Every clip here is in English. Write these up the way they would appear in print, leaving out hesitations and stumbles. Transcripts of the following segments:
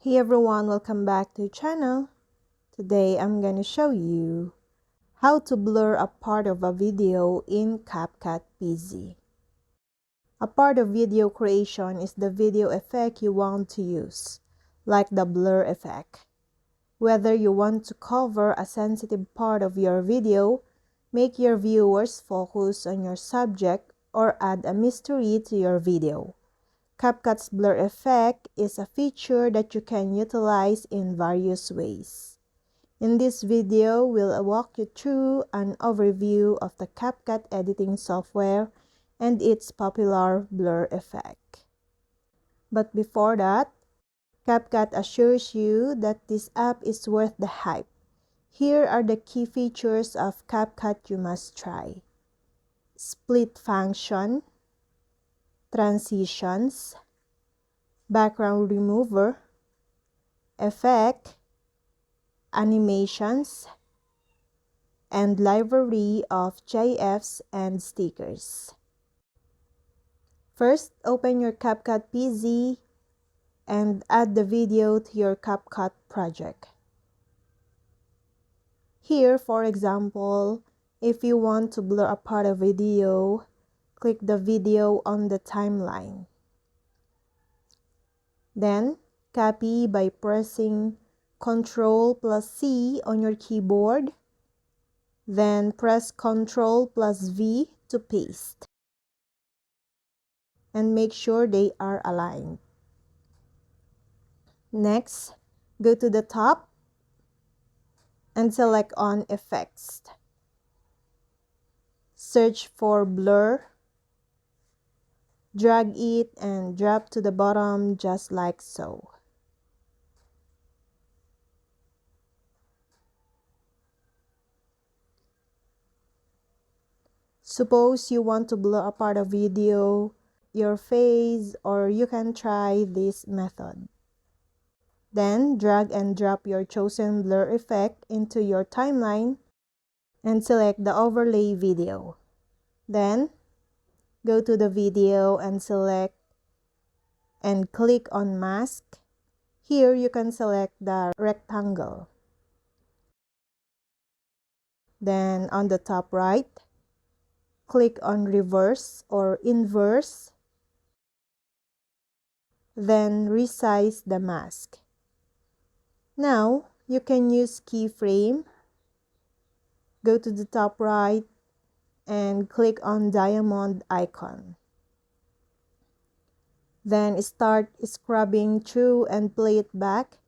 Hey everyone, welcome back to the channel. Today I'm gonna show you how to blur a part of a video in CapCut PC. A part of video creation is the video effect you want to use, like the blur effect. Whether you want to cover a sensitive part of your video, make your viewers focus on your subject, or add a mystery to your video, CapCut's blur effect is a feature that you can utilize in various ways. In this video, we'll walk you through an overview of the CapCut editing software and its popular blur effect. But before that, CapCut assures you that this app is worth the hype. Here are the key features of CapCut you must try: split function, transitions, background remover, effect, animations, and library of GIFs and stickers. First, open your CapCut PC and add the video to your CapCut project. Here, for example, if you want to blur a part of video, click the video on the timeline. Then, copy by pressing Ctrl+C on your keyboard. Then press Ctrl+V to paste. And make sure they are aligned. Next, go to the top and select on Effects. Search for Blur. Drag it and drop to the bottom just like so. Suppose you want to blur a part of video, your face, or you can try this method. Then drag and drop your chosen blur effect into your timeline and select the overlay video. Then go to the video and select and click on mask. Here you can select the rectangle. Then on the top right, click on reverse or inverse. Then resize the mask. Now you can use keyframe. Go to the top right and click on diamond icon. Then start scrubbing through and play it back,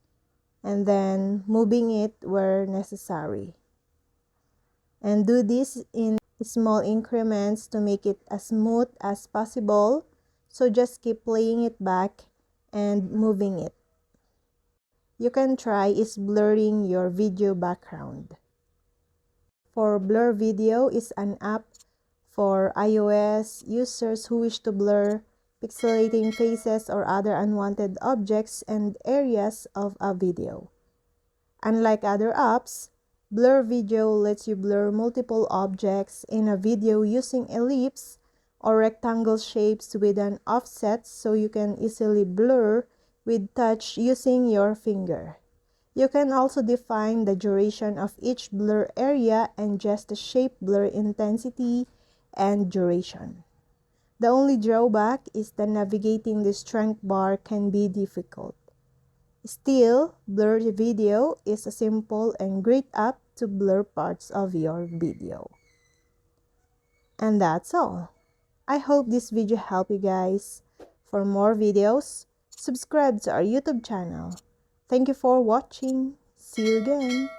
and then moving it where necessary. And do this in small increments to make it as smooth as possible. So just keep playing it back and moving it. You can try is blurring your video background. For Blur Video is an app for iOS users who wish to blur pixelating faces or other unwanted objects and areas of a video. Unlike other apps, Blur Video lets you blur multiple objects in a video using ellipse or rectangle shapes with an offset, so you can easily blur with touch using your finger. You can also define the duration of each blur area and adjust the shape, blur intensity, and duration. The only drawback is that navigating the strength bar can be difficult. Still, Blur Video is a simple and great app to blur parts of your video. And that's all. I hope this video helped you guys. For more videos, subscribe to our YouTube channel. Thank you for watching. See you again.